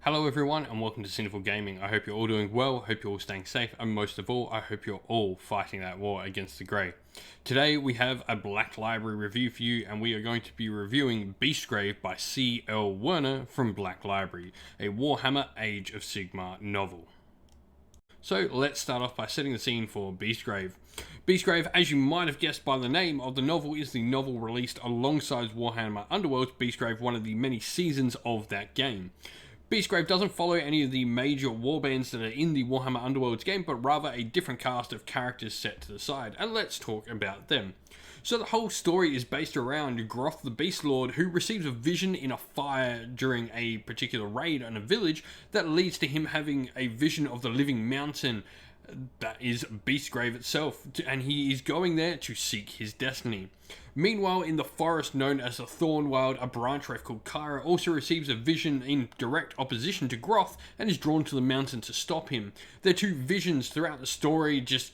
Hello everyone and welcome to Sinful Gaming. I hope you're all doing well, hope you're all staying safe, and most of all, I hope you're all fighting that war against the Grey. Today we have a Black Library review for you, and we are going to be reviewing Beastgrave by CL Werner from Black Library, a Warhammer Age of Sigmar novel. So let's start off by setting the scene for Beastgrave. Beastgrave, as you might have guessed by the name of the novel, is the novel released alongside Warhammer Underworld's Beastgrave, one of the many seasons of that game. Beastgrave doesn't follow any of the major warbands that are in the Warhammer Underworlds game, but rather a different cast of characters set to the side, and let's talk about them. So the whole story is based around Groth the Beast Lord, who receives a vision in a fire during a particular raid on a village that leads to him having a vision of the living mountain that is Beastgrave itself, and he is going there to seek his destiny. Meanwhile, in the forest known as the Thornwild, a branch wraith called Kyra also receives a vision in direct opposition to Groth and is drawn to the mountain to stop him. Their two visions throughout the story just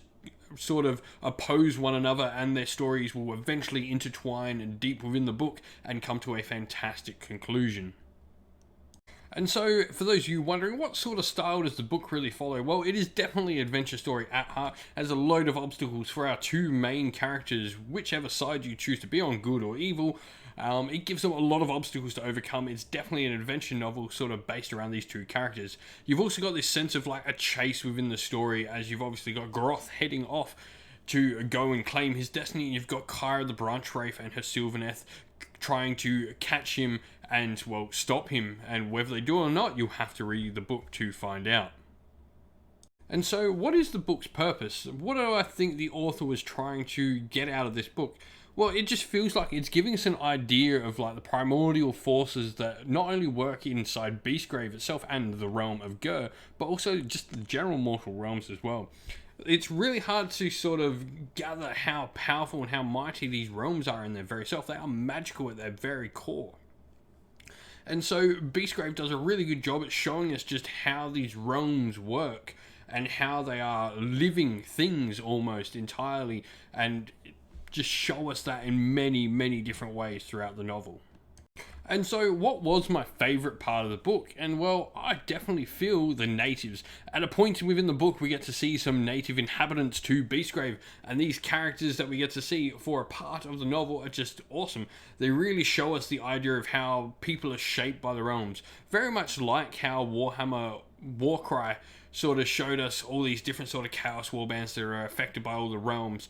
sort of oppose one another, and their stories will eventually intertwine deep within the book and come to a fantastic conclusion. And so, for those of you wondering, what sort of style does the book really follow? Well, it is definitely an adventure story at heart, has a load of obstacles for our two main characters, whichever side you choose to be on, good or evil. It gives them a lot of obstacles to overcome. It's definitely an adventure novel sort of based around these two characters. You've also got this sense of like a chase within the story, as you've obviously got Groth heading off to go and claim his destiny, and you've got Kyra the Branch Wraith and her Sylvaneth trying to catch him and, well, stop him, and whether they do or not, you'll have to read the book to find out. And so, what is the book's purpose? What do I think the author was trying to get out of this book? Well, it just feels like it's giving us an idea of like the primordial forces that not only work inside Beastgrave itself and the realm of Gur, but also just the general mortal realms as well. It's really hard to sort of gather how powerful and how mighty these realms are in their very self. They are magical at their very core. And so Beastgrave does a really good job at showing us just how these realms work and how they are living things almost entirely, and just show us that in many, many different ways throughout the novel. And so, what was my favourite part of the book? And well, I definitely feel the natives. At a point within the book, we get to see some native inhabitants to Beastgrave, and these characters that we get to see for a part of the novel are just awesome. They really show us the idea of how people are shaped by the realms. Very much like how Warhammer Warcry sort of showed us all these different sort of chaos warbands that are affected by all the realms.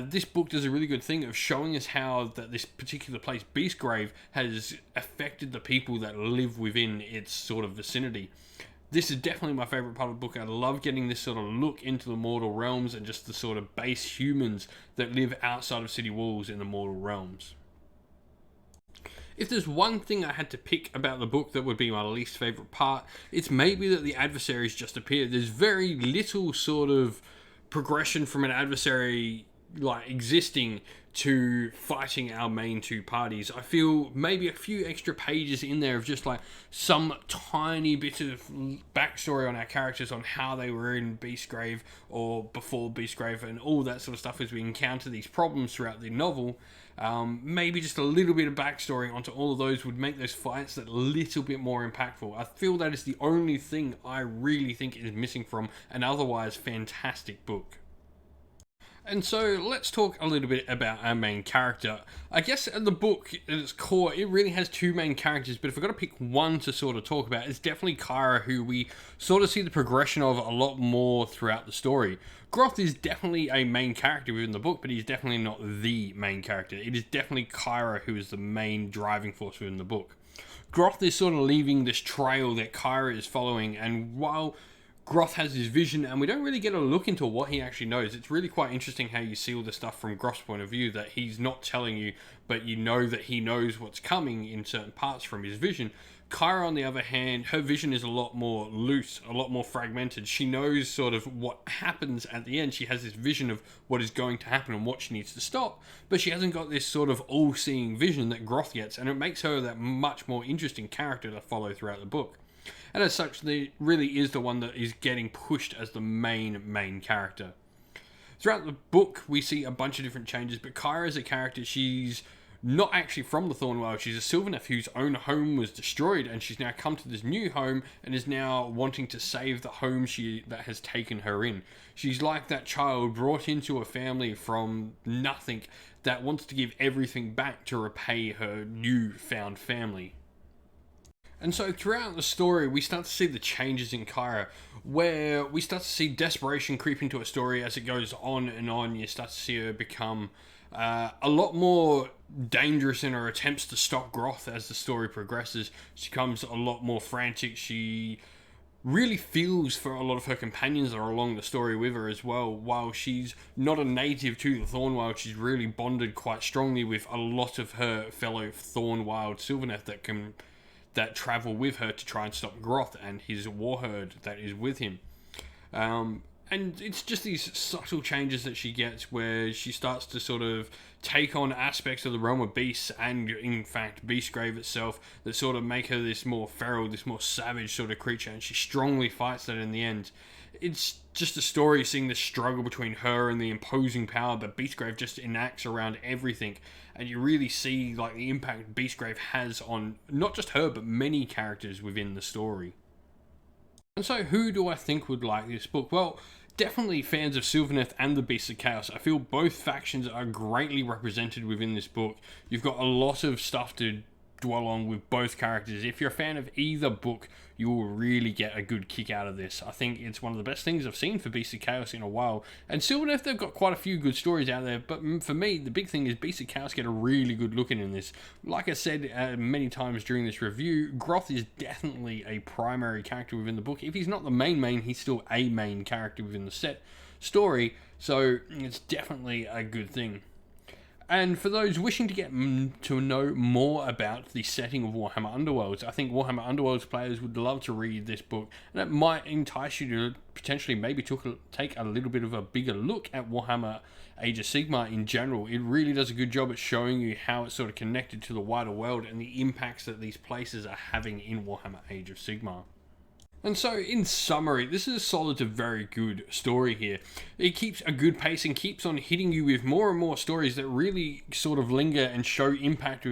This book does a really good thing of showing us how that this particular place, Beastgrave, has affected the people that live within its sort of vicinity. This is definitely my favourite part of the book. I love getting this sort of look into the mortal realms and just the sort of base humans that live outside of city walls in the mortal realms. If there's one thing I had to pick about the book that would be my least favourite part, it's maybe that the adversaries just appear. There's very little sort of progression from an adversary like existing to fighting our main two parties. I feel maybe a few extra pages in there of just like some tiny bit of backstory on our characters, on how they were in Beastgrave or before Beastgrave and all that sort of stuff as we encounter these problems throughout the novel. Maybe just a little bit of backstory onto all of those would make those fights that little bit more impactful. I feel that is the only thing I really think is missing from an otherwise fantastic book. And so let's talk a little bit about our main character. I guess the book at its core, it really has two main characters, but if I've got to pick one to sort of talk about, it's definitely Kyra, who we sort of see the progression of a lot more throughout the story. Groth is definitely a main character within the book, but he's definitely not the main character. It is definitely Kyra who is the main driving force within the book. Groth is sort of leaving this trail that Kyra is following, and while Groth has his vision, and we don't really get a look into what he actually knows. It's really quite interesting how you see all the stuff from Groth's point of view, that he's not telling you, but you know that he knows what's coming in certain parts from his vision. Kyra, on the other hand, her vision is a lot more loose, a lot more fragmented. She knows sort of what happens at the end. She has this vision of what is going to happen and what she needs to stop, but she hasn't got this sort of all-seeing vision that Groth gets, and it makes her that much more interesting character to follow throughout the book. And as such, there really is the one that is getting pushed as the main character. Throughout the book, we see a bunch of different changes, but Kyra as a character, she's not actually from the Thornwell. She's a Sylvaneth whose own home was destroyed, and she's now come to this new home and is now wanting to save the home that has taken her in. She's like that child brought into a family from nothing that wants to give everything back to repay her newfound family. And so throughout the story, we start to see the changes in Kyra, where we start to see desperation creep into her story as it goes on and on. You start to see her become a lot more dangerous in her attempts to stop Groth as the story progresses. She becomes a lot more frantic. She really feels for a lot of her companions that are along the story with her as well. While she's not a native to the Thornwild, she's really bonded quite strongly with a lot of her fellow Thornwild Sylvaneth that travel with her to try and stop Groth and his warherd that is with him. And it's just these subtle changes that she gets where she starts to sort of take on aspects of the realm of beasts and, in fact, Beastgrave itself that sort of make her this more feral, this more savage sort of creature, and she strongly fights that in the end. It's just a story seeing the struggle between her and the imposing power that Beastgrave just enacts around everything, and you really see like the impact Beastgrave has on not just her but many characters within the story. And so who do I think would like this book? Well, definitely fans of Sylvaneth and the Beasts of Chaos. I feel both factions are greatly represented within this book. You've got a lot of stuff to dwell on with both characters. If you're a fan of either book, you will really get a good kick out of this. I think it's one of the best things I've seen for Beasts of Chaos in a while. And Sylvaneth, they've got quite a few good stories out there, but for me, the big thing is Beasts of Chaos get a really good look in this. Like I said many times during this review, Groth is definitely a primary character within the book. If he's not the main, he's still a main character within the set story, so it's definitely a good thing. And for those wishing to get to know more about the setting of Warhammer Underworlds, I think Warhammer Underworlds players would love to read this book, and it might entice you to potentially maybe take a little bit of a bigger look at Warhammer Age of Sigmar in general. It really does a good job at showing you how it's sort of connected to the wider world and the impacts that these places are having in Warhammer Age of Sigmar. And so, in summary, this is a solid to very good story here. It keeps a good pace and keeps on hitting you with more and more stories that really sort of linger and show impact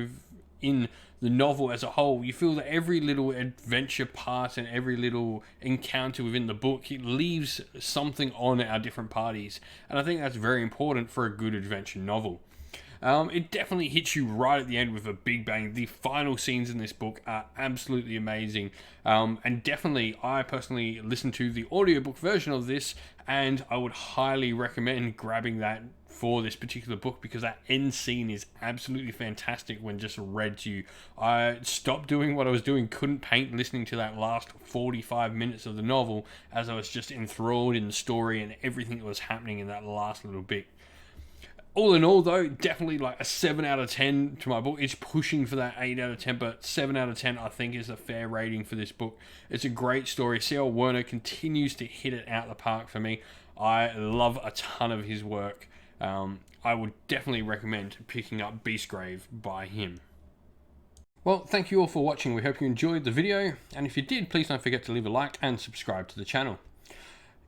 in the novel as a whole. You feel that every little adventure part and every little encounter within the book, it leaves something on our different parties. And I think that's very important for a good adventure novel. It definitely hits you right at the end with a big bang. The final scenes in this book are absolutely amazing. And definitely, I personally listened to the audiobook version of this, and I would highly recommend grabbing that for this particular book because that end scene is absolutely fantastic when just read to you. I stopped doing what I was doing, couldn't paint listening to that last 45 minutes of the novel as I was just enthralled in the story and everything that was happening in that last little bit. All in all, though, definitely like a 7 out of 10 to my book. It's pushing for that 8 out of 10, but 7 out of 10 I think is a fair rating for this book. It's a great story. CL Werner continues to hit it out the park for me. I love a ton of his work. I would definitely recommend picking up Beastgrave by him. Well, thank you all for watching. We hope you enjoyed the video, and if you did, please don't forget to leave a like and subscribe to the channel.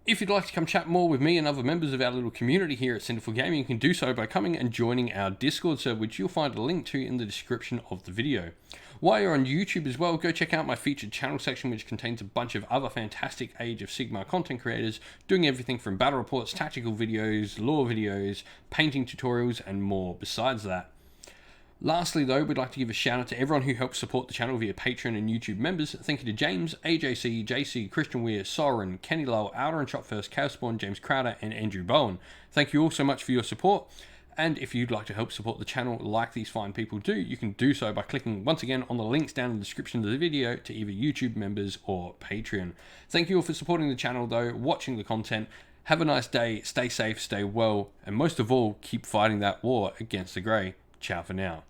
If you'd like to come chat more with me and other members of our little community here at Sinful Gaming, you can do so by coming and joining our Discord server, which you'll find a link to in the description of the video. While you're on YouTube as well, go check out my featured channel section, which contains a bunch of other fantastic Age of Sigmar content creators doing everything from battle reports, tactical videos, lore videos, painting tutorials, and more besides that. Lastly, though, we'd like to give a shout out to everyone who helps support the channel via Patreon and YouTube members. Thank you to James, AJC, JC, Christian Weir, Soren, Kenny Lowell, Outer and Shot First, Chaospawn, James Crowder, and Andrew Bowen. Thank you all so much for your support. And if you'd like to help support the channel like these fine people do, you can do so by clicking once again on the links down in the description of the video to either YouTube members or Patreon. Thank you all for supporting the channel, though, watching the content. Have a nice day, stay safe, stay well, and most of all, keep fighting that war against the Grey. Ciao for now.